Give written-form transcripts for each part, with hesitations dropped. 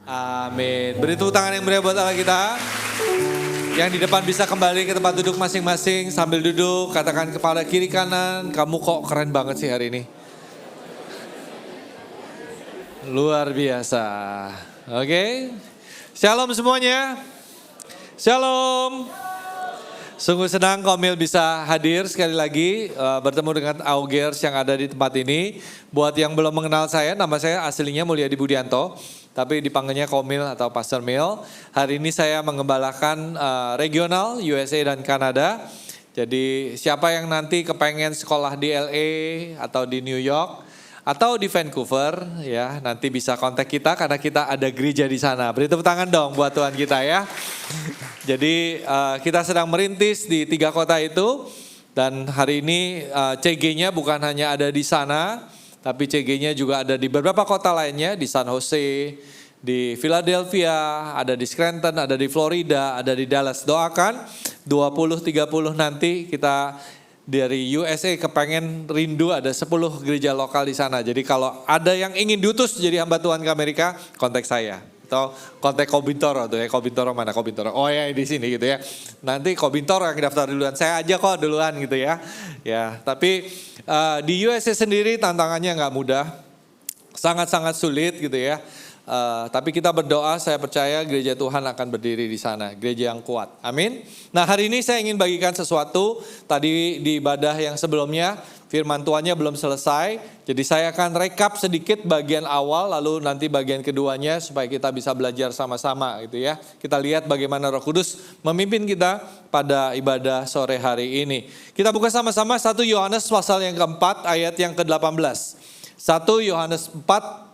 Amin. Beri tepuk tangan yang meriah buat Allah kita. Yang di depan bisa kembali ke tempat duduk masing-masing. Sambil duduk, katakan kepala kiri kanan, kamu kok keren banget sih hari ini. Luar biasa. Oke. Shalom semuanya. Shalom. Sungguh senang Komil bisa hadir sekali lagi bertemu dengan Augers yang ada di tempat ini. Buat yang belum mengenal saya, nama saya aslinya Mulyadi Budianto, tapi dipanggilnya Komil atau Pastor Mil. Hari ini saya mengembalakan regional USA dan Kanada. Jadi siapa yang nanti kepengen sekolah di LA atau di New York atau di Vancouver, ya nanti bisa kontak kita karena kita ada gereja di sana. Beri tepuk tangan dong buat Tuhan kita ya. Jadi kita sedang merintis di 3 kota itu dan hari ini CG-nya bukan hanya ada di sana, tapi CG-nya juga ada di beberapa kota lainnya, di San Jose, di Philadelphia, ada di Scranton, ada di Florida, ada di Dallas. Doakan 20-30 nanti kita dari USA kepengen rindu ada 10 gereja lokal di sana. Jadi kalau ada yang ingin diutus jadi hamba Tuhan ke Amerika, kontak saya. Atau kontak Kobintoro tuh ya, Kobintoro mana Kobintoro? Oh ya di sini gitu ya. Nanti Kobintoro yang daftar duluan, saya aja kok duluan gitu ya. Ya, tapi di USA sendiri tantangannya nggak mudah, sangat-sangat sulit gitu ya. Tapi kita berdoa, saya percaya gereja Tuhan akan berdiri di sana, gereja yang kuat. Amin. Nah hari ini saya ingin bagikan sesuatu. Tadi di ibadah yang sebelumnya firman Tuhannya belum selesai. Jadi saya akan rekap sedikit bagian awal, lalu nanti bagian keduanya supaya kita bisa belajar sama-sama gitu ya. Kita lihat bagaimana Roh Kudus memimpin kita pada ibadah sore hari ini. Kita buka sama-sama 1 Yohanes pasal yang keempat ayat yang ke-18. 1 Yohanes 4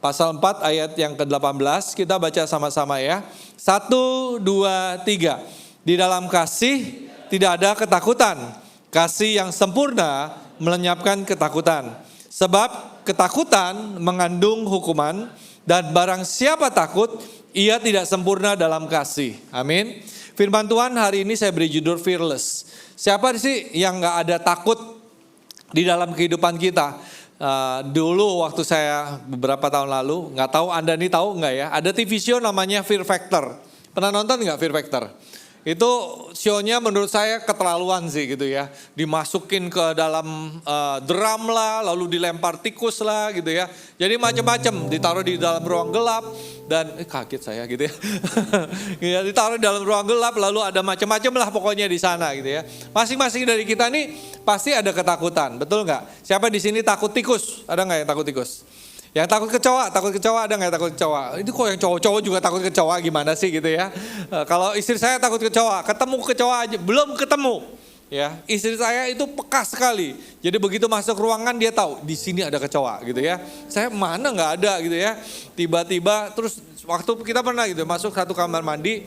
pasal 4 ayat yang ke-18, kita baca sama-sama ya. 1, 2, 3. Di dalam kasih tidak ada ketakutan. Kasih yang sempurna melenyapkan ketakutan. Sebab ketakutan mengandung hukuman dan barang siapa takut, ia tidak sempurna dalam kasih. Amin. Firman Tuhan hari ini saya beri judul Fearless. Siapa sih yang gak ada takut di dalam kehidupan kita? Dulu waktu saya beberapa tahun lalu, nggak tahu Anda nih tahu nggak ya, ada TV show namanya Fear Factor. Pernah nonton nggak Fear Factor? Itu show-nya menurut saya keterlaluan sih gitu ya. Dimasukin ke dalam drum lah, lalu dilempar tikus lah gitu ya. Jadi macam-macam, ditaruh di dalam ruang gelap dan kaget saya gitu ya. Ya ditaruh di dalam ruang gelap, lalu ada macam-macam lah pokoknya di sana gitu ya. Masing-masing dari kita nih pasti ada ketakutan, betul nggak? Siapa di sini takut tikus? Ada nggak yang takut tikus? Yang takut kecoa ada nggak takut kecoa? Itu kok yang cowok-cowok juga takut kecoa gimana sih gitu ya? Kalau istri saya takut kecoa, ketemu kecoa aja belum ketemu, ya istri saya itu peka sekali. Jadi begitu masuk ruangan dia tahu di sini ada kecoa gitu ya. Saya mana nggak ada gitu ya. Tiba-tiba terus waktu kita pernah gitu masuk satu kamar mandi,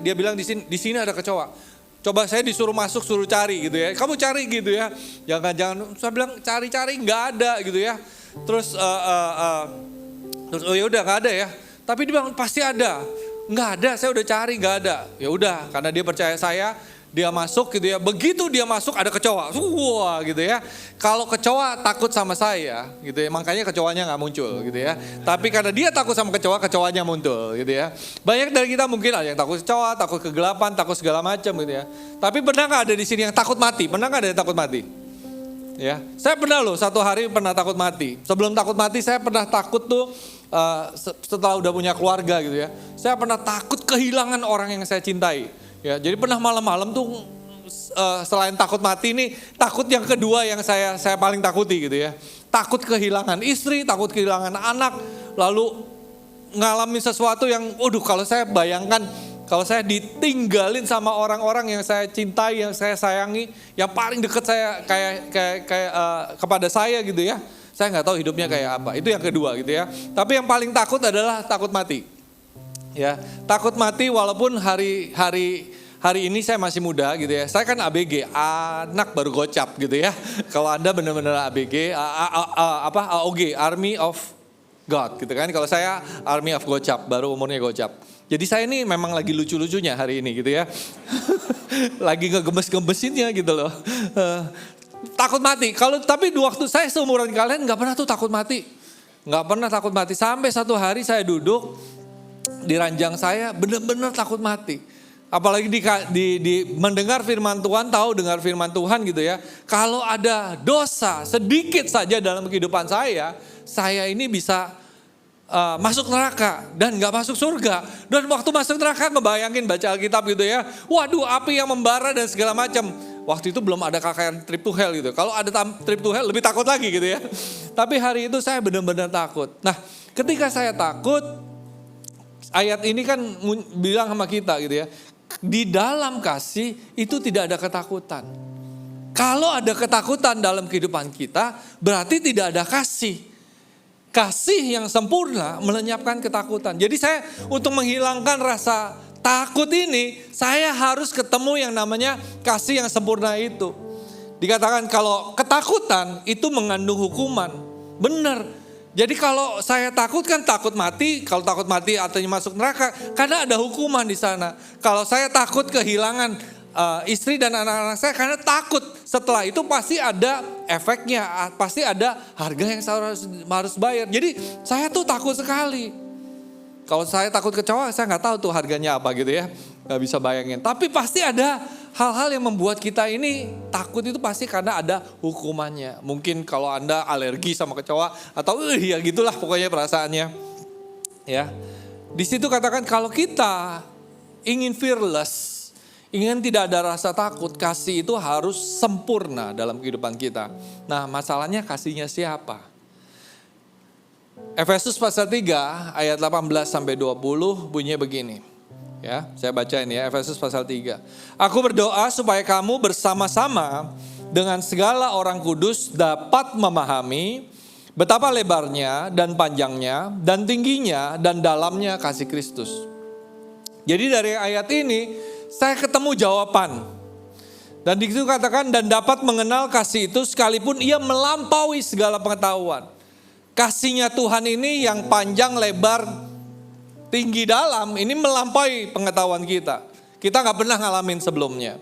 dia bilang di sini ada kecoa. Coba saya disuruh masuk, suruh cari gitu ya. Kamu cari gitu ya. Jangan saya bilang cari-cari nggak ada gitu ya. Terus oh ya udah nggak ada ya. Tapi dia bilang pasti ada. Nggak ada, saya udah cari nggak ada. Ya udah, karena dia percaya saya, dia masuk gitu ya. Begitu dia masuk ada kecoa. Wah gitu ya. Kalau kecoa takut sama saya gitu ya. Makanya kecoanya nggak muncul gitu ya. Tapi karena dia takut sama kecoa, kecoanya muncul gitu ya. Banyak dari kita mungkin ada yang takut kecoa, takut kegelapan, takut segala macam gitu ya. Tapi pernah nggak ada di sini yang takut mati? Pernah nggak ada yang takut mati? Ya, saya pernah loh satu hari pernah takut mati. Sebelum takut mati saya pernah takut tuh setelah udah punya keluarga gitu ya. Saya pernah takut kehilangan orang yang saya cintai. Ya, jadi pernah malam-malam tuh selain takut mati nih, takut yang kedua yang saya paling takuti gitu ya. Takut kehilangan istri, takut kehilangan anak, lalu ngalamin sesuatu yang, kalau saya bayangkan. Kalau saya ditinggalin sama orang-orang yang saya cintai, yang saya sayangi, yang paling dekat saya kayak kepada saya gitu ya. Saya nggak tahu hidupnya kayak apa. Itu yang kedua gitu ya. Tapi yang paling takut adalah takut mati. Ya, takut mati walaupun hari ini saya masih muda gitu ya. Saya kan ABG, anak baru gocap gitu ya. Kalau Anda benar-benar ABG, AOG, Army of God gitu kan. Kalau saya Army of Gocap, baru umurnya gocap. Jadi saya ini memang lagi lucu-lucunya hari ini gitu ya. Lagi ngegemes-gemesinnya gitu loh. Takut mati. Tapi di waktu saya seumuran kalian gak pernah tuh takut mati. Nggak pernah takut mati. Sampai satu hari saya duduk di ranjang saya, benar-benar takut mati. Apalagi mendengar firman Tuhan, tahu dengar firman Tuhan gitu ya. Kalau ada dosa sedikit saja dalam kehidupan saya ini bisa masuk neraka dan nggak masuk surga. Dan waktu masuk neraka ngebayangin baca Alkitab gitu ya. Waduh, api yang membara dan segala macam. Waktu itu belum ada KKN trip to hell gitu. Kalau ada trip to hell lebih takut lagi gitu ya. Tapi hari itu saya benar-benar takut. Nah, ketika saya takut, ayat ini kan bilang sama kita gitu ya. Di dalam kasih itu tidak ada ketakutan. Kalau ada ketakutan dalam kehidupan kita, berarti tidak ada kasih. Kasih yang sempurna melenyapkan ketakutan. Jadi saya untuk menghilangkan rasa takut ini, saya harus ketemu yang namanya kasih yang sempurna itu. Dikatakan kalau ketakutan itu mengandung hukuman. Benar. Jadi kalau saya takut kan takut mati, kalau takut mati artinya masuk neraka, karena ada hukuman di sana. Kalau saya takut kehilangan istri dan anak-anak saya karena takut, setelah itu pasti ada efeknya, pasti ada harga yang saya harus bayar. Jadi saya tuh takut sekali. Kalau saya takut kecoa, saya nggak tahu tuh harganya apa gitu ya, nggak bisa bayangin. Tapi pasti ada hal-hal yang membuat kita ini takut, itu pasti karena ada hukumannya. Mungkin kalau Anda alergi sama kecoa atau ya gitulah pokoknya perasaannya. Ya. Di situ katakan kalau kita ingin fearless, ingin tidak ada rasa takut, kasih itu harus sempurna dalam kehidupan kita. Nah, masalahnya kasihnya siapa? Efesus pasal 3 ayat 18 sampai 20 bunyinya begini. Ya, saya baca ini ya, Efesus pasal 3. Aku berdoa supaya kamu bersama-sama dengan segala orang kudus dapat memahami betapa lebarnya dan panjangnya dan tingginya dan dalamnya kasih Kristus. Jadi dari ayat ini saya ketemu jawaban. Dan di situ katakan dan dapat mengenal kasih itu sekalipun ia melampaui segala pengetahuan. Kasihnya Tuhan ini yang panjang, lebar, tinggi, dalam, ini melampaui pengetahuan kita. Kita gak pernah ngalamin sebelumnya.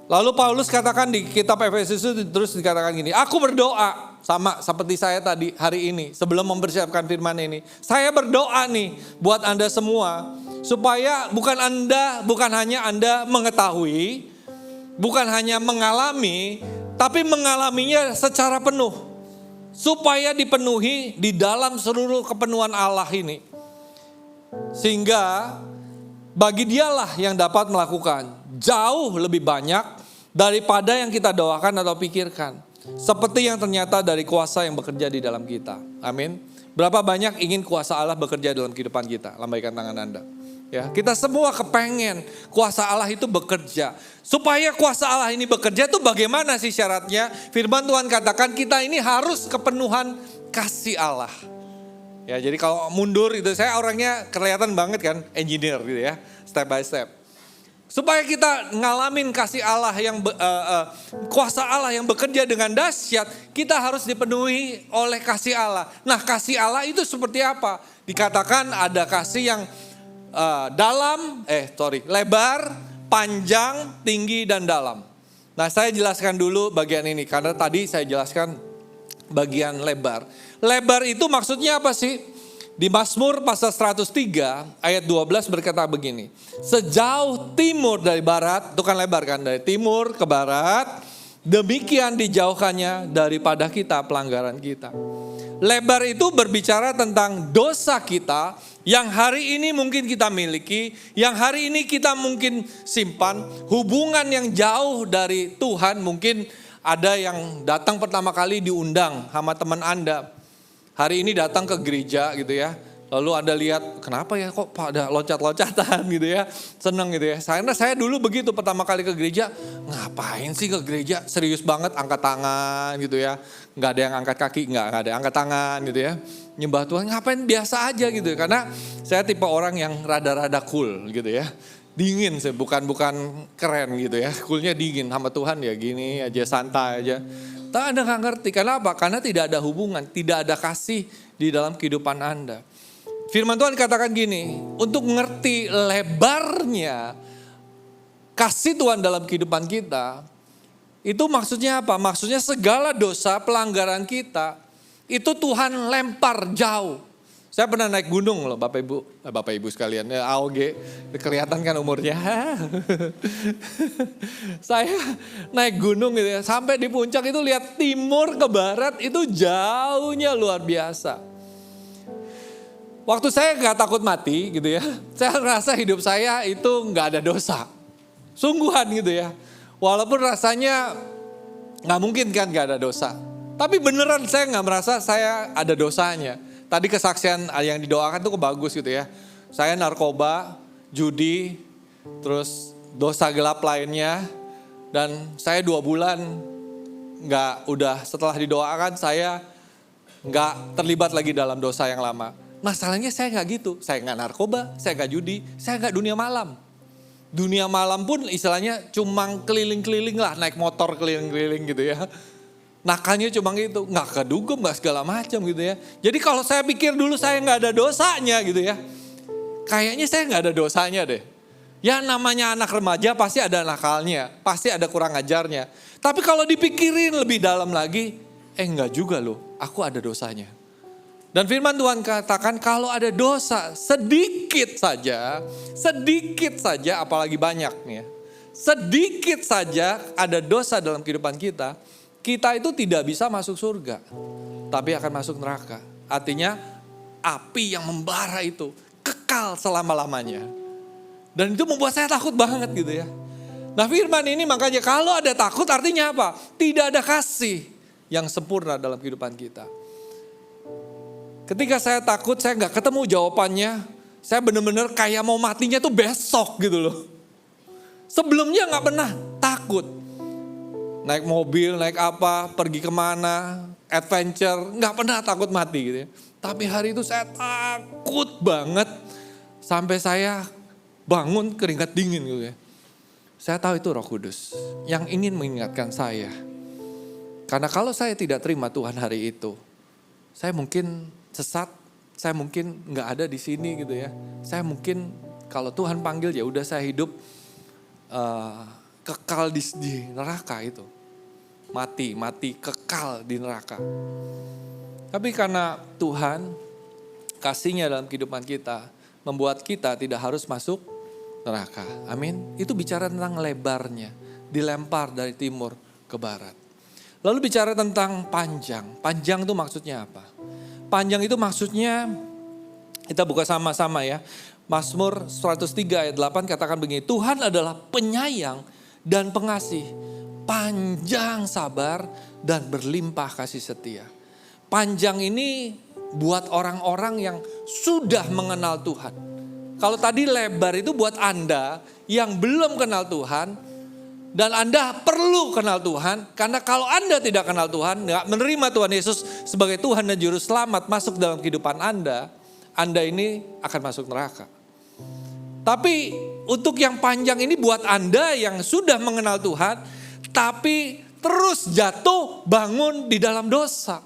Lalu Paulus katakan di kitab Efesus itu terus dikatakan gini, aku berdoa, sama seperti saya tadi hari ini sebelum mempersiapkan firman ini. Saya berdoa nih buat Anda semua, supaya bukan hanya Anda mengetahui, bukan hanya mengalami, tapi mengalaminya secara penuh. Supaya dipenuhi di dalam seluruh kepenuhan Allah ini. Sehingga bagi dialah yang dapat melakukan jauh lebih banyak daripada yang kita doakan atau pikirkan. Seperti yang ternyata dari kuasa yang bekerja di dalam kita. Amin. Berapa banyak ingin kuasa Allah bekerja dalam kehidupan kita? Lambaikan tangan Anda. Ya, kita semua kepengen kuasa Allah itu bekerja. Supaya kuasa Allah ini bekerja itu bagaimana sih syaratnya? Firman Tuhan katakan kita ini harus kepenuhan kasih Allah. Ya, jadi kalau mundur itu saya orangnya kelihatan banget kan, engineer gitu ya, step by step. Supaya kita ngalamin kasih Allah yang kuasa Allah yang bekerja dengan dahsyat, kita harus dipenuhi oleh kasih Allah. Nah, kasih Allah itu seperti apa? Dikatakan ada kasih yang lebar, panjang, tinggi, dan dalam. Nah, saya jelaskan dulu bagian ini, karena tadi saya jelaskan bagian lebar. Lebar itu maksudnya apa sih? Di Mazmur pasal 103 ayat 12 berkata begini. Sejauh timur dari barat, itu kan lebar kan, dari timur ke barat, demikian dijauhkannya daripada kita pelanggaran kita. Lebar itu berbicara tentang dosa kita yang hari ini mungkin kita miliki, yang hari ini kita mungkin simpan, hubungan yang jauh dari Tuhan. Mungkin ada yang datang pertama kali diundang sama teman Anda. Hari ini datang ke gereja gitu ya. Lalu Anda lihat, kenapa ya kok pada loncat-loncatan gitu ya. Seneng gitu ya. Saya dulu begitu pertama kali ke gereja. Ngapain sih ke gereja? Serius banget angkat tangan gitu ya. Gak ada yang angkat kaki, gak ada yang angkat tangan gitu ya. Nyembah Tuhan ngapain biasa aja gitu ya. Karena saya tipe orang yang rada-rada cool gitu ya. Dingin sih, bukan keren gitu ya. Coolnya dingin sama Tuhan ya gini aja, santai aja. Tak Anda gak ngerti, karena apa? Karena tidak ada hubungan, tidak ada kasih di dalam kehidupan Anda. Firman Tuhan katakan gini, untuk mengerti lebarnya kasih Tuhan dalam kehidupan kita, itu maksudnya apa? Maksudnya segala dosa pelanggaran kita, itu Tuhan lempar jauh. Saya pernah naik gunung loh Bapak Ibu sekalian, AOG, kelihatan kan umurnya. Saya naik gunung gitu ya, sampai di puncak itu lihat timur ke barat itu jauhnya luar biasa. Waktu saya gak takut mati gitu ya, saya rasa hidup saya itu gak ada dosa. Sungguhan gitu ya, walaupun rasanya gak mungkin kan gak ada dosa. Tapi beneran saya gak merasa saya ada dosanya. Tadi kesaksian yang didoakan tuh bagus gitu ya. Saya narkoba, judi, terus dosa gelap lainnya. Dan saya 2 bulan setelah didoakan saya gak terlibat lagi dalam dosa yang lama. Masalahnya saya gak gitu. Saya gak narkoba, saya gak judi, saya gak dunia malam. Dunia malam pun istilahnya cuma keliling-keliling lah, naik motor keliling-keliling gitu ya. Nakalnya cuma gitu, gak kedugem, gak segala macam gitu ya. Jadi kalau saya pikir dulu saya gak ada dosanya gitu ya. Kayaknya saya gak ada dosanya deh. Ya namanya anak remaja pasti ada nakalnya, pasti ada kurang ajarnya. Tapi kalau dipikirin lebih dalam lagi, enggak juga loh, aku ada dosanya. Dan firman Tuhan katakan kalau ada dosa sedikit saja apalagi banyak nih ya. Sedikit saja ada dosa dalam kehidupan kita itu tidak bisa masuk surga. Tapi akan masuk neraka. Artinya api yang membara itu kekal selama-lamanya. Dan itu membuat saya takut banget gitu ya. Nah firman ini makanya kalau ada takut artinya apa? Tidak ada kasih yang sempurna dalam kehidupan kita. Ketika saya takut, saya gak ketemu jawabannya. Saya benar-benar kayak mau matinya tuh besok gitu loh. Sebelumnya gak pernah takut. Naik mobil, naik apa, pergi kemana, adventure. Gak pernah takut mati gitu ya. Tapi hari itu saya takut banget. Sampai saya bangun keringat dingin gitu ya. Saya tahu itu Roh Kudus yang ingin mengingatkan saya. Karena kalau saya tidak terima Tuhan hari itu, saya mungkin sesat, saya mungkin nggak ada di sini gitu ya. Saya mungkin kalau Tuhan panggil ya udah saya hidup kekal di neraka itu. Mati kekal di neraka. Tapi karena Tuhan kasihnya dalam kehidupan kita membuat kita tidak harus masuk neraka. Amin. Itu bicara tentang lebarnya, dilempar dari timur ke barat. Lalu bicara tentang panjang. Panjang itu maksudnya apa? Panjang itu maksudnya, kita buka sama-sama ya. Mazmur 103 ayat 8 katakan begini, Tuhan adalah penyayang dan pengasih, panjang sabar dan berlimpah kasih setia. Panjang ini buat orang-orang yang sudah mengenal Tuhan. Kalau tadi lebar itu buat Anda yang belum kenal Tuhan. Dan Anda perlu kenal Tuhan, karena kalau Anda tidak kenal Tuhan, gak menerima Tuhan Yesus sebagai Tuhan dan Juru Selamat masuk dalam kehidupan Anda ini akan masuk neraka. Tapi untuk yang panjang ini buat Anda yang sudah mengenal Tuhan, tapi terus jatuh bangun di dalam dosa.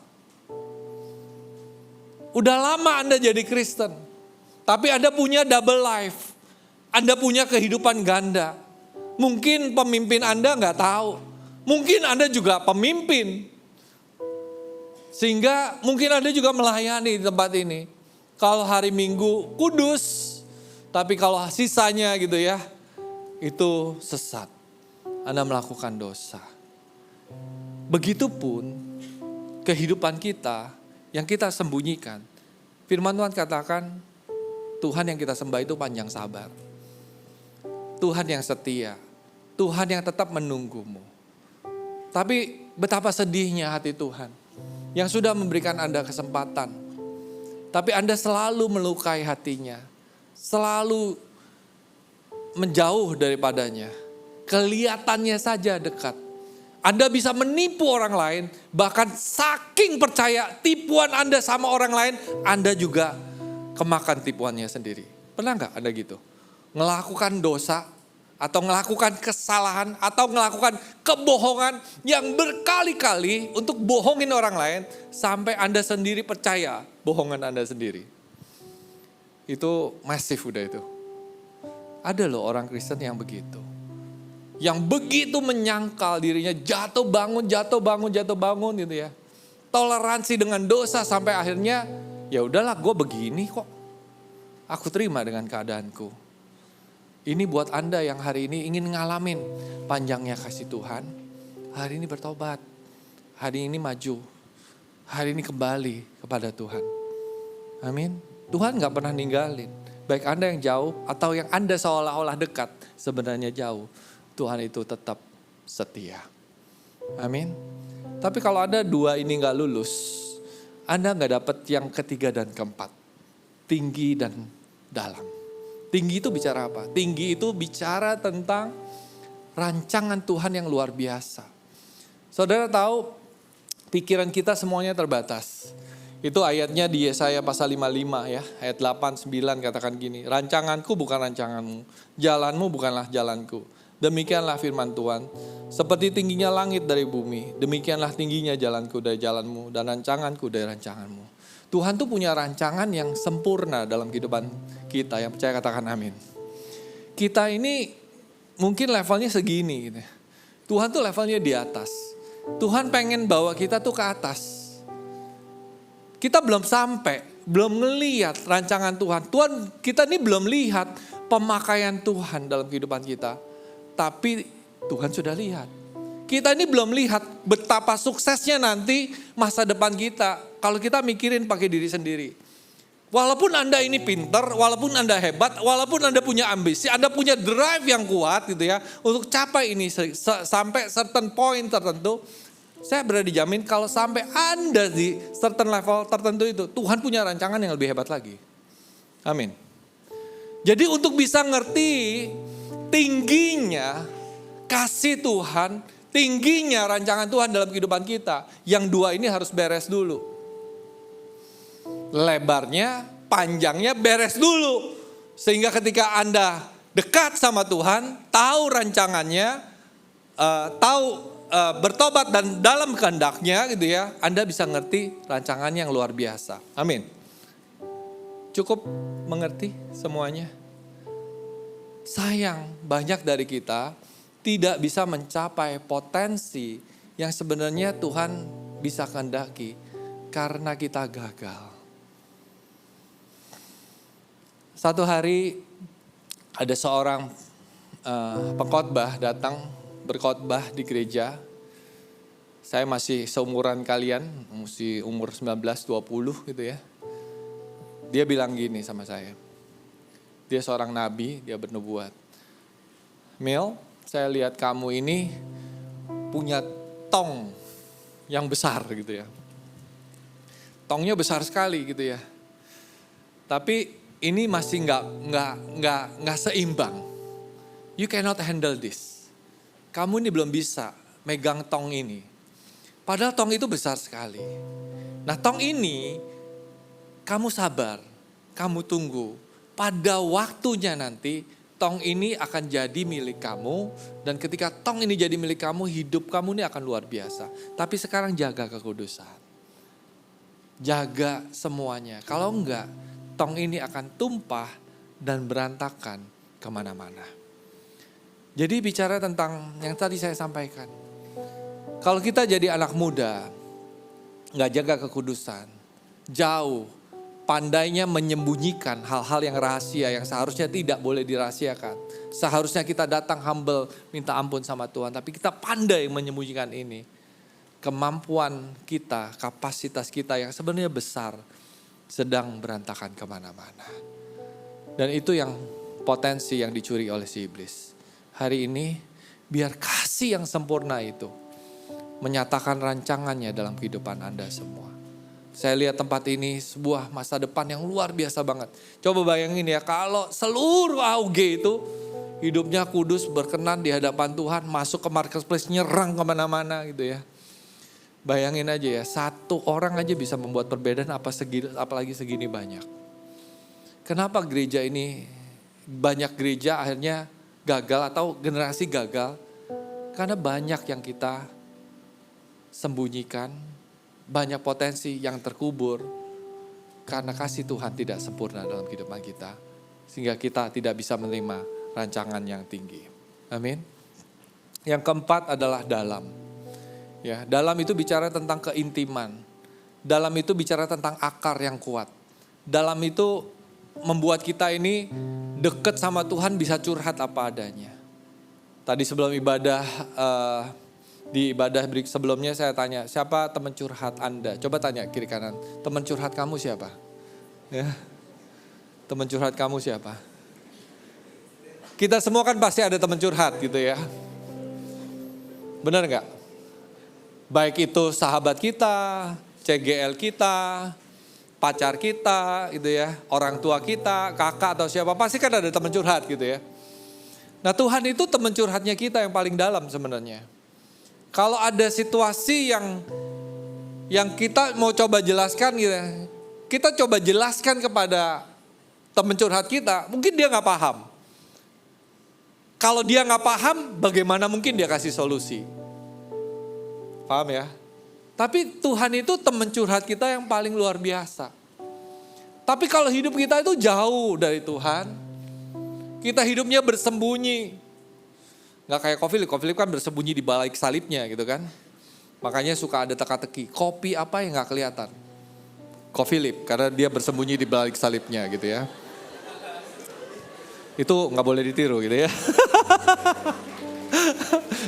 Udah lama Anda jadi Kristen, tapi Anda punya double life, Anda punya kehidupan ganda. Mungkin pemimpin Anda nggak tahu. Mungkin Anda juga pemimpin. Sehingga mungkin Anda juga melayani di tempat ini. Kalau hari Minggu kudus. Tapi kalau sisanya gitu ya. Itu sesat. Anda melakukan dosa. Begitupun kehidupan kita yang kita sembunyikan. Firman Tuhan katakan Tuhan yang kita sembah itu panjang sabar. Tuhan yang setia, Tuhan yang tetap menunggumu. Tapi betapa sedihnya hati Tuhan yang sudah memberikan Anda kesempatan. Tapi Anda selalu melukai hatinya, selalu menjauh daripadanya. Kelihatannya saja dekat. Anda bisa menipu orang lain, bahkan saking percaya tipuan Anda sama orang lain, Anda juga kemakan tipuannya sendiri. Pernah gak Anda gitu? Melakukan dosa atau melakukan kesalahan atau melakukan kebohongan yang berkali-kali untuk bohongin orang lain sampai Anda sendiri percaya bohongan Anda sendiri. Itu masif udah itu. Ada loh orang Kristen yang begitu. Yang begitu menyangkal dirinya jatuh bangun gitu ya. toleransi dengan dosa sampai akhirnya ya udahlah gue begini kok. Aku terima dengan keadaanku. Ini buat Anda yang hari ini ingin ngalamin panjangnya kasih Tuhan. Hari ini bertobat. Hari ini maju. Hari ini kembali kepada Tuhan. Amin. Tuhan gak pernah ninggalin. Baik Anda yang jauh atau yang Anda seolah-olah dekat. Sebenarnya jauh. Tuhan itu tetap setia. Amin. Tapi kalau Anda dua ini gak lulus. Anda gak dapat yang ketiga dan keempat. Tinggi dan dalam. Tinggi itu bicara apa? Tinggi itu bicara tentang rancangan Tuhan yang luar biasa. Saudara tahu pikiran kita semuanya terbatas. Itu ayatnya di Yesaya pasal 55 ya. Ayat 8, 9 katakan gini. Rancanganku bukan rancanganmu. Jalanmu bukanlah jalanku. Demikianlah firman Tuhan. Seperti tingginya langit dari bumi. Demikianlah tingginya jalanku dari jalanmu. Dan rancanganku dari rancanganmu. Tuhan tuh punya rancangan yang sempurna dalam kehidupan kita. Yang percaya katakan amin. Kita ini mungkin levelnya segini gitu. Tuhan tuh levelnya di atas. Tuhan pengen bawa kita tuh ke atas. Kita belum sampai, belum ngelihat rancangan Tuhan. Kita ini belum lihat pemakaian Tuhan dalam kehidupan kita. Tapi Tuhan sudah lihat. Kita ini belum lihat betapa suksesnya nanti masa depan kita. Kalau kita mikirin pakai diri sendiri. Walaupun Anda ini pinter, walaupun Anda hebat, walaupun Anda punya ambisi, Anda punya drive yang kuat gitu ya. Untuk capai ini sampai certain point tertentu. Saya berani jamin kalau sampai Anda di certain level tertentu itu. Tuhan punya rancangan yang lebih hebat lagi. Amin. Jadi untuk bisa ngerti tingginya kasih Tuhan, tingginya rancangan Tuhan dalam kehidupan kita. Yang dua ini harus beres dulu. Lebarnya, panjangnya beres dulu. Sehingga ketika Anda dekat sama Tuhan, tahu rancangannya, bertobat dan dalam kehendaknya gitu ya. Anda bisa ngerti rancangan yang luar biasa. Amin. Cukup mengerti semuanya. Sayang banyak dari kita tidak bisa mencapai potensi yang sebenarnya Tuhan bisa kehendaki karena kita gagal. Satu hari ada seorang pengkhotbah datang berkhotbah di gereja. Saya masih seumuran kalian, masih umur 19-20 gitu ya. Dia bilang gini sama saya. Dia seorang nabi, dia bernubuat. Mil, saya lihat kamu ini punya tong yang besar gitu ya. Tongnya besar sekali gitu ya. Tapi ini masih nggak seimbang. You cannot handle this. Kamu ini belum bisa megang tong ini. Padahal tong itu besar sekali. Nah tong ini kamu sabar, kamu tunggu. Pada waktunya nanti tong ini akan jadi milik kamu. Dan ketika tong ini jadi milik kamu, hidup kamu ini akan luar biasa. Tapi sekarang jaga kekudusan. Jaga semuanya. Kalau enggak, tong ini akan tumpah dan berantakan kemana-mana. Jadi bicara tentang yang tadi saya sampaikan. Kalau kita jadi anak muda, gak jaga kekudusan, jauh, pandainya menyembunyikan hal-hal yang rahasia yang seharusnya tidak boleh dirahasiakan. Seharusnya kita datang humble, minta ampun sama Tuhan. Tapi kita pandai menyembunyikan ini. Kemampuan kita, kapasitas kita yang sebenarnya besar, sedang berantakan kemana-mana. Dan itu yang potensi yang dicuri oleh si iblis. Hari ini biar kasih yang sempurna itu menyatakan rancangannya dalam kehidupan Anda semua. Saya lihat tempat ini sebuah masa depan yang luar biasa banget. Coba bayangin ya, kalau seluruh AUG itu hidupnya kudus, berkenan di hadapan Tuhan, masuk ke marketplace, nyerang kemana-mana gitu ya. Bayangin aja ya, satu orang aja bisa membuat perbedaan, apalagi segini banyak. Kenapa gereja ini, banyak gereja akhirnya gagal atau generasi gagal? Karena banyak yang kita sembunyikan, banyak potensi yang terkubur karena kasih Tuhan tidak sempurna dalam kehidupan kita. Sehingga kita tidak bisa menerima rancangan yang tinggi. Amin. Yang keempat adalah dalam. Ya, dalam itu bicara tentang keintiman. Dalam itu bicara tentang akar yang kuat. Dalam itu membuat kita ini dekat sama Tuhan, bisa curhat apa adanya. Tadi sebelum ibadah, di ibadah sebelumnya saya tanya, siapa teman curhat Anda? Coba tanya kiri kanan, teman curhat kamu siapa? Ya, teman curhat kamu siapa? Kita semua kan pasti ada teman curhat gitu ya. Benar nggak? Baik itu sahabat kita, CGL kita, pacar kita gitu ya, orang tua kita, kakak atau siapa, pasti kan ada teman curhat gitu ya. Nah Tuhan itu teman curhatnya kita yang paling dalam sebenarnya. Kalau ada situasi yang kita mau coba jelaskan gitu ya, kita coba jelaskan kepada teman curhat kita, mungkin dia gak paham. Kalau dia gak paham, bagaimana mungkin dia kasih solusi? Paham ya? Tapi Tuhan itu teman curhat kita yang paling luar biasa. Tapi kalau hidup kita itu jauh dari Tuhan, kita hidupnya bersembunyi. Gak kayak Philip kan bersembunyi di balik salibnya gitu kan. Makanya suka ada teka-teki, kopi apa yang gak kelihatan? Philip, karena dia bersembunyi di balik salibnya gitu ya. Itu gak boleh ditiru gitu ya.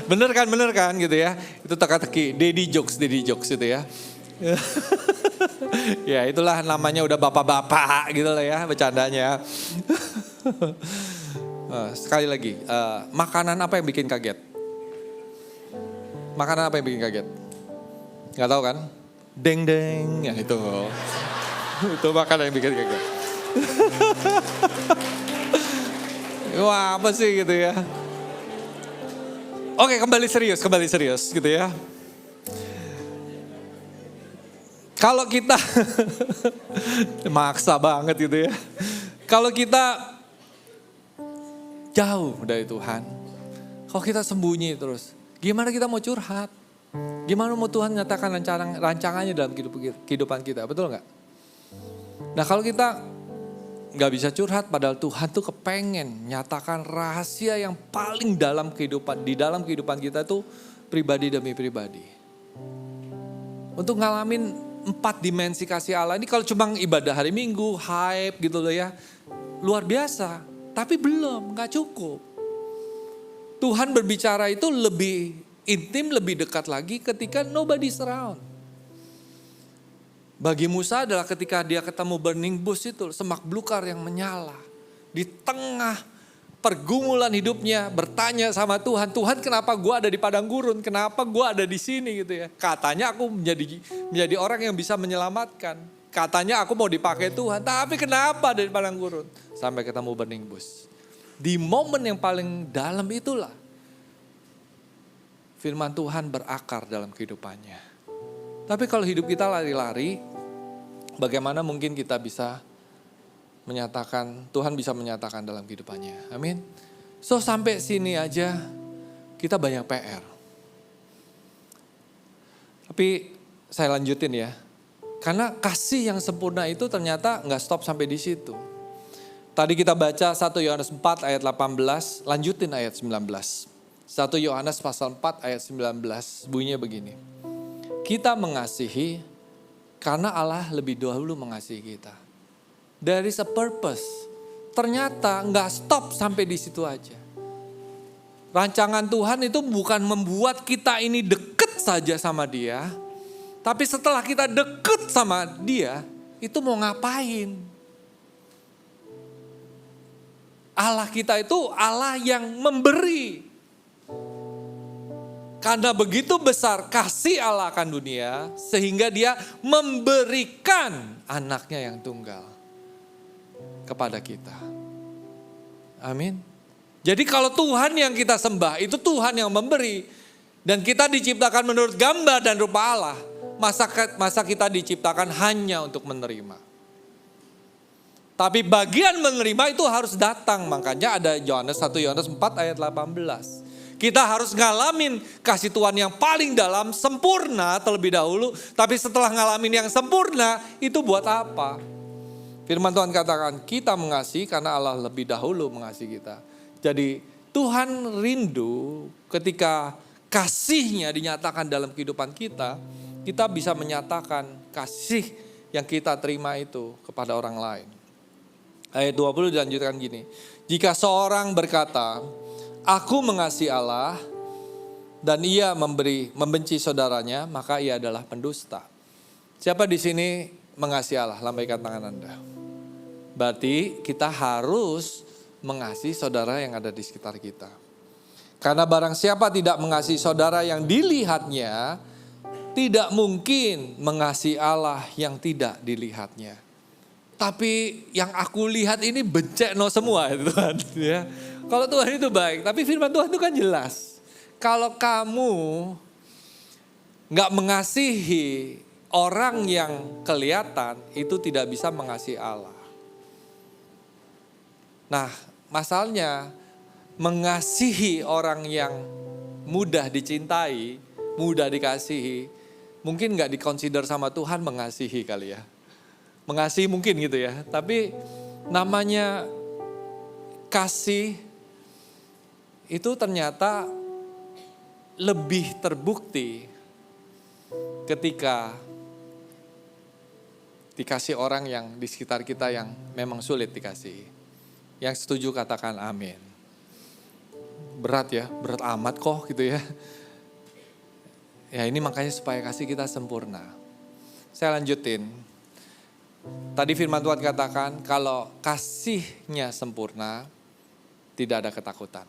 Bener kan gitu ya. Itu teka-teki, daddy jokes gitu ya. Ya itulah namanya udah bapak-bapak gitu lah ya bercandanya. Sekali lagi, makanan apa yang bikin kaget? Makanan apa yang bikin kaget? Gak tahu kan? Deng-deng, ya itu. Itu makanan yang bikin kaget. Wah apa sih gitu ya. Oke kembali serius gitu ya. Kalau kita, maksa banget gitu ya. Kalau kita jauh dari Tuhan, kalau kita sembunyi terus, gimana kita mau curhat? Gimana mau Tuhan nyatakan rancangannya dalam kehidupan kita, betul gak? Nah kalau kita gak bisa curhat, padahal Tuhan tuh kepengen nyatakan rahasia yang paling dalam di dalam kehidupan kita tuh pribadi demi pribadi. Untuk ngalamin 4 dimensi kasih Allah ini kalau cuma ibadah hari Minggu, hype gitu loh ya. Luar biasa, tapi belum, gak cukup. Tuhan berbicara itu lebih intim, lebih dekat lagi ketika nobody's around. Bagi Musa adalah ketika dia ketemu burning bush itu, semak belukar yang menyala. Di tengah pergumulan hidupnya bertanya sama Tuhan, Tuhan kenapa gue ada di padang gurun, kenapa gue ada di sini gitu ya. Katanya aku menjadi orang yang bisa menyelamatkan. Katanya aku mau dipakai Tuhan, tapi kenapa ada di padang gurun? Sampai ketemu burning bush. Di momen yang paling dalam itulah firman Tuhan berakar dalam kehidupannya. Tapi kalau hidup kita lari-lari, bagaimana mungkin kita bisa menyatakan, Tuhan bisa menyatakan dalam kehidupannya. Amin. So sampai sini aja kita banyak PR. Tapi saya lanjutin ya. Karena kasih yang sempurna itu ternyata gak stop sampai di situ. Tadi kita baca 1 Yohanes 4 ayat 18, lanjutin ayat 19. 1 Yohanes pasal 4 ayat 19 bunyinya begini. Kita mengasihi karena Allah lebih dahulu mengasihi kita. There is a purpose. Ternyata gak stop sampai di situ aja. Rancangan Tuhan itu bukan membuat kita ini deket saja sama Dia. Tapi setelah kita deket sama Dia, itu mau ngapain? Allah kita itu Allah yang memberi. Karena begitu besar kasih Allah akan dunia, sehingga Dia memberikan anaknya yang tunggal kepada kita. Amin. Jadi kalau Tuhan yang kita sembah, itu Tuhan yang memberi. Dan kita diciptakan menurut gambar dan rupa Allah. Masa kita diciptakan hanya untuk menerima. Tapi bagian menerima itu harus datang. Makanya ada 1 Yohanes 4 ayat 18. Kita harus ngalamin kasih Tuhan yang paling dalam, sempurna terlebih dahulu. Tapi setelah ngalamin yang sempurna, itu buat apa? Firman Tuhan katakan, kita mengasihi karena Allah lebih dahulu mengasihi kita. Jadi Tuhan rindu ketika kasih-Nya dinyatakan dalam kehidupan kita, kita bisa menyatakan kasih yang kita terima itu kepada orang lain. Ayat 20 dilanjutkan gini. Jika seorang berkata, aku mengasihi Allah, dan ia membenci saudaranya, maka ia adalah pendusta. Siapa di sini mengasihi Allah? Lambaikan tangan Anda. Berarti kita harus mengasihi saudara yang ada di sekitar kita. Karena barang siapa tidak mengasihi saudara yang dilihatnya, tidak mungkin mengasihi Allah yang tidak dilihatnya. Tapi yang aku lihat ini bencekno semua Tuhan. Ya. Kalau Tuhan itu baik, tapi firman Tuhan itu kan jelas. Kalau kamu gak mengasihi orang yang kelihatan, itu tidak bisa mengasihi Allah. Nah, masalahnya mengasihi orang yang mudah dicintai, mudah dikasihi, mungkin gak dikonsider sama Tuhan mengasihi kali ya. Mengasihi mungkin gitu ya, tapi namanya kasih itu ternyata lebih terbukti ketika dikasih orang yang di sekitar kita yang memang sulit dikasih. Yang setuju katakan amin. Berat ya, berat amat kok gitu ya. Ya ini makanya supaya kasih kita sempurna. Saya lanjutin. Tadi firman Tuhan katakan kalau kasihnya sempurna, tidak ada ketakutan.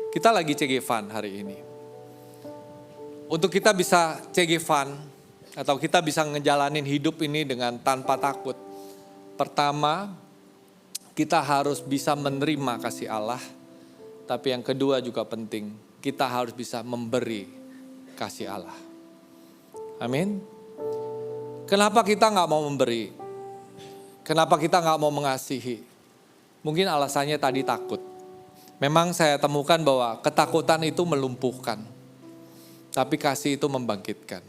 Kita lagi CG Fun hari ini. Untuk kita bisa CG Fun atau kita bisa ngejalanin hidup ini dengan tanpa takut. Pertama, kita harus bisa menerima kasih Allah. Tapi yang kedua juga penting, kita harus bisa memberi kasih Allah. Amin. Kenapa kita gak mau memberi? Kenapa kita gak mau mengasihi? Mungkin alasannya tadi takut. Memang saya temukan bahwa ketakutan itu melumpuhkan. Tapi kasih itu membangkitkan.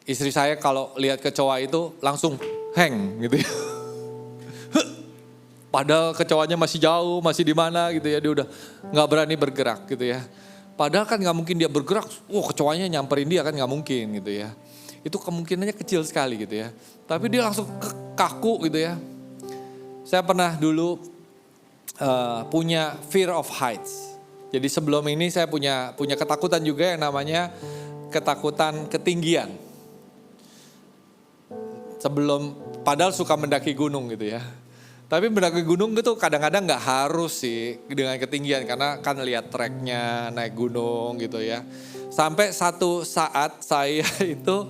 Istri saya kalau lihat kecoa itu langsung hang gitu ya. Padahal kecoanya masih jauh, masih di mana gitu ya. Dia udah gak berani bergerak gitu ya. Padahal kan gak mungkin dia bergerak. Kecoanya nyamperin dia kan gak mungkin gitu ya. Itu kemungkinannya kecil sekali gitu ya. Tapi dia langsung kaku gitu ya. Saya pernah dulu punya fear of heights. Jadi sebelum ini saya punya ketakutan juga yang namanya ketakutan ketinggian. Padahal suka mendaki gunung gitu ya. Tapi mendaki gunung itu kadang-kadang gak harus sih dengan ketinggian. Karena kan lihat treknya naik gunung gitu ya. Sampai satu saat saya itu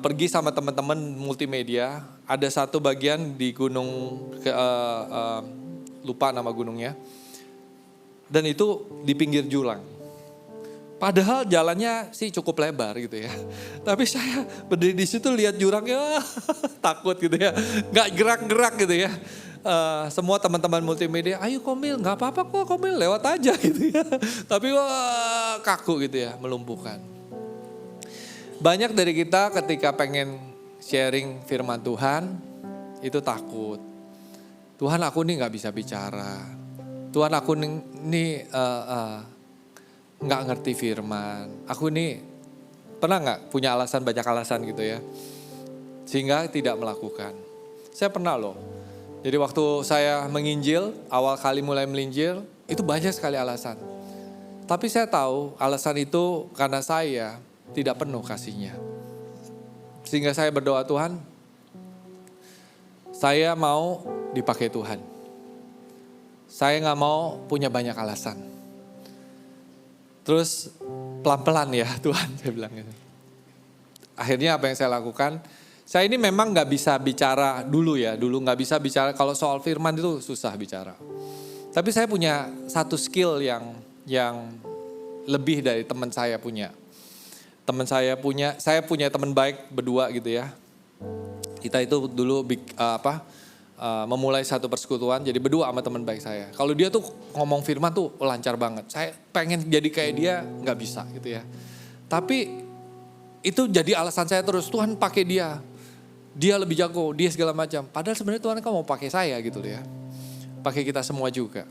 pergi sama teman-teman multimedia. Ada satu bagian di gunung, lupa nama gunungnya. Dan itu di pinggir jurang. Padahal jalannya sih cukup lebar gitu ya. Tapi saya berdiri di situ lihat jurangnya takut gitu ya. Gak gerak-gerak gitu ya. Semua teman-teman multimedia, ayo Komil, gak apa-apa kok Komil, lewat aja gitu ya. Tapi kaku gitu ya, melumpuhkan. Banyak dari kita ketika pengen sharing firman Tuhan, itu takut. Tuhan aku nih gak bisa bicara. Tuhan aku nih gak ngerti firman. Aku nih pernah gak punya alasan, banyak alasan gitu ya. Sehingga tidak melakukan. Saya pernah loh. Jadi waktu saya menginjil, awal kali mulai melinjil, itu banyak sekali alasan. Tapi saya tahu alasan itu karena saya tidak penuh kasihnya. Sehingga saya berdoa, Tuhan, saya mau dipakai Tuhan. Saya gak mau punya banyak alasan. Terus pelan-pelan ya Tuhan, saya bilang gitu. Akhirnya apa yang saya lakukan, saya ini memang gak bisa bicara dulu gak bisa bicara, kalau soal firman itu susah bicara. Tapi saya punya satu skill yang lebih dari teman saya punya. Saya punya teman baik berdua gitu ya. Kita itu dulu memulai satu persekutuan, jadi berdua sama teman baik saya. Kalau dia tuh ngomong firman tuh lancar banget. Saya pengen jadi kayak dia, gak bisa gitu ya. Tapi itu jadi alasan saya terus, Tuhan pakai dia. Dia lebih jago, dia segala macam. Padahal sebenarnya Tuhan kan mau pakai saya gitu ya. Pakai kita semua juga.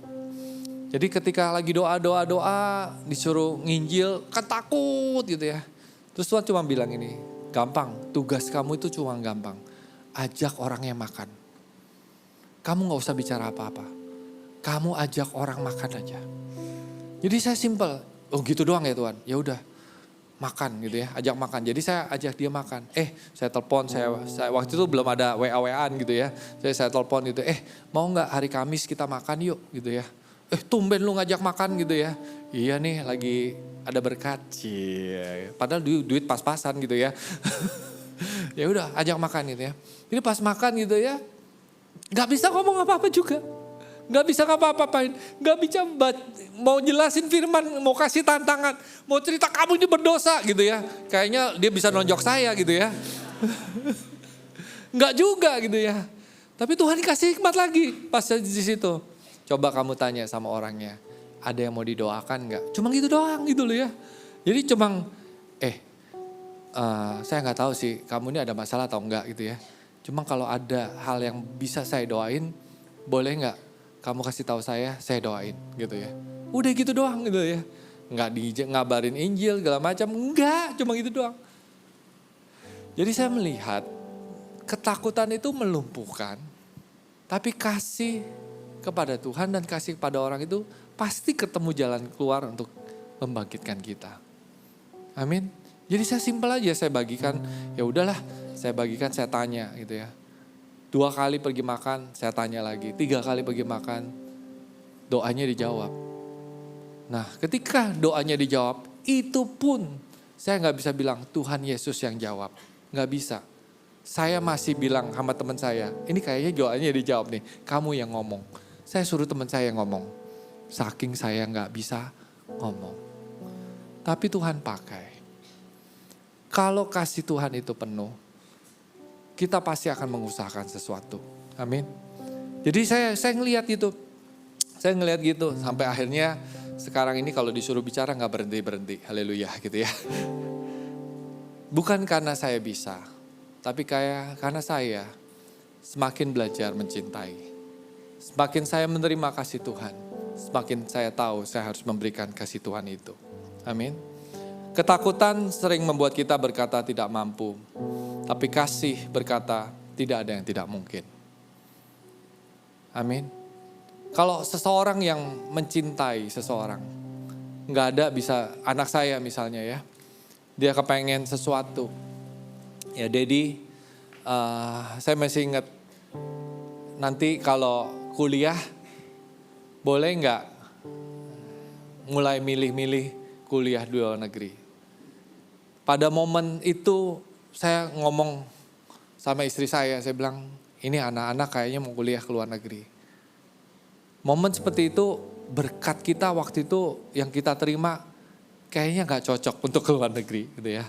Jadi ketika lagi doa, disuruh nginjil, kan takut gitu ya. Terus Tuhan cuma bilang ini, gampang. Tugas kamu itu cuma gampang. Ajak orangnya makan. Kamu gak usah bicara apa-apa. Kamu ajak orang makan aja. Jadi saya simple. Oh gitu doang ya Tuhan. Ya udah makan gitu ya. Ajak makan. Jadi saya ajak dia makan. Saya telepon. Saya waktu itu belum ada WA-WAan gitu ya. Saya telepon gitu. Mau gak hari Kamis kita makan yuk gitu ya. Tumben lu ngajak makan gitu ya. Iya nih lagi ada berkat. Padahal duit pas-pasan gitu ya. Ya udah ajak makan gitu ya. Ini pas makan gitu ya. Gak bisa ngomong apa-apa juga. Gak bisa ngapa-apain. Gak bisa mau jelasin firman, mau kasih tantangan. Mau cerita kamu ini berdosa gitu ya. Kayaknya dia bisa nonjok saya gitu ya. Gak juga gitu ya. Tapi Tuhan kasih hikmat lagi pas di situ. Coba kamu tanya sama orangnya. Ada yang mau didoakan gak? Cuma gitu doang gitu loh ya. Jadi cuma saya gak tahu sih kamu ini ada masalah atau enggak gitu ya. Cuma kalau ada hal yang bisa saya doain, boleh gak kamu kasih tahu saya doain gitu ya. Udah gitu doang gitu ya. Nggak ngabarin Injil segala macam, enggak, cuma gitu doang. Jadi saya melihat ketakutan itu melumpuhkan, tapi kasih kepada Tuhan dan kasih kepada orang itu pasti ketemu jalan keluar untuk membangkitkan kita. Amin. Jadi saya simpel aja, saya bagikan, ya udahlah, saya bagikan, saya tanya gitu ya. 2 kali pergi makan, saya tanya lagi. 3 kali pergi makan, doanya dijawab. Nah ketika doanya dijawab, itu pun saya gak bisa bilang Tuhan Yesus yang jawab. Gak bisa. Saya masih bilang sama teman saya, ini kayaknya doanya dijawab nih, kamu yang ngomong. Saya suruh teman saya ngomong. Saking saya gak bisa ngomong. Tapi Tuhan pakai. Kalau kasih Tuhan itu penuh, kita pasti akan mengusahakan sesuatu. Amin. Jadi saya ngelihat itu. Saya ngelihat gitu. Sampai akhirnya sekarang ini kalau disuruh bicara gak berhenti-berhenti. Haleluya gitu ya. Bukan karena saya bisa. Tapi karena saya semakin belajar mencintai. Semakin saya menerima kasih Tuhan. Semakin saya tahu saya harus memberikan kasih Tuhan itu. Amin. Ketakutan sering membuat kita berkata tidak mampu. Tapi kasih berkata tidak ada yang tidak mungkin. Amin. Kalau seseorang yang mencintai seseorang, gak ada bisa, anak saya misalnya ya, dia kepengen sesuatu. Ya Daddy, saya masih ingat nanti kalau kuliah boleh gak mulai milih-milih kuliah di luar negeri. Pada momen itu saya ngomong sama istri saya bilang, ini anak-anak kayaknya mau kuliah ke luar negeri. Momen seperti itu, berkat kita waktu itu yang kita terima, kayaknya gak cocok untuk ke luar negeri gitu ya.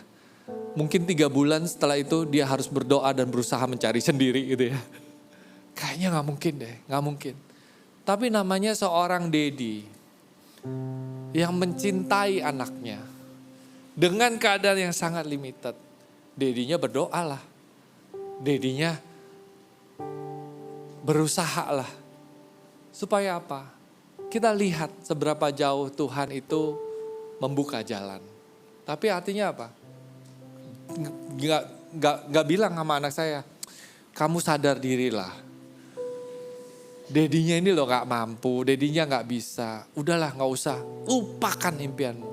Mungkin 3 bulan setelah itu dia harus berdoa dan berusaha mencari sendiri gitu ya. Kayaknya gak mungkin deh, gak mungkin. Tapi namanya seorang Daddy yang mencintai anaknya dengan keadaan yang sangat limited. Dedinya berdoa lah. Dedinya berusaha lah. Supaya apa? Kita lihat seberapa jauh Tuhan itu membuka jalan. Tapi artinya apa? Gak bilang sama anak saya, kamu sadar dirilah. Dedinya ini loh gak mampu, dedinya gak bisa. Udahlah gak usah, lupakan impianmu.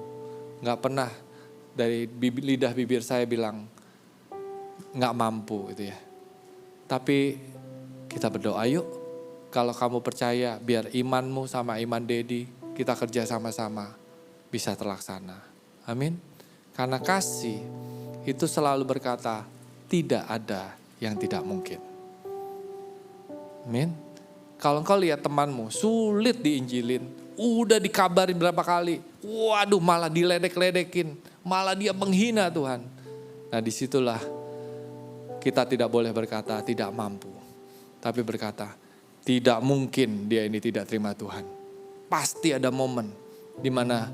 Gak pernah dari lidah bibir saya bilang, gak mampu gitu ya. Tapi kita berdoa yuk. Kalau kamu percaya biar imanmu sama iman Daddy, kita kerja sama-sama bisa terlaksana. Amin. Karena kasih itu selalu berkata tidak ada yang tidak mungkin. Amin. Kalau engkau lihat temanmu sulit diinjilin, udah dikabarin berapa kali, waduh malah diledek-ledekin, malah dia menghina Tuhan. Nah disitulah kita tidak boleh berkata tidak mampu. Tapi berkata tidak mungkin dia ini tidak terima Tuhan. Pasti ada momen di mana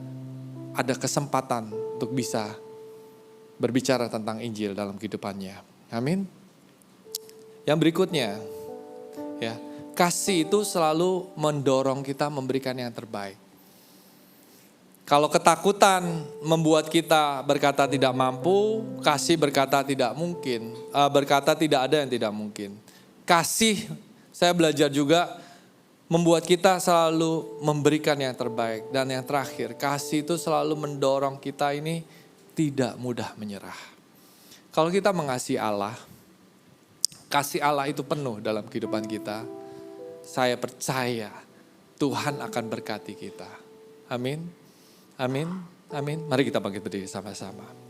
ada kesempatan untuk bisa berbicara tentang Injil dalam kehidupannya. Amin. Yang berikutnya, ya, kasih itu selalu mendorong kita memberikan yang terbaik. Kalau ketakutan membuat kita berkata tidak mampu, kasih berkata tidak mungkin, berkata tidak ada yang tidak mungkin. Kasih, saya belajar juga membuat kita selalu memberikan yang terbaik. Dan yang terakhir, kasih itu selalu mendorong kita ini tidak mudah menyerah. Kalau kita mengasihi Allah, kasih Allah itu penuh dalam kehidupan kita. Saya percaya Tuhan akan berkati kita. Amin. Amin. Amin. Mari kita bangkit berdiri sama-sama.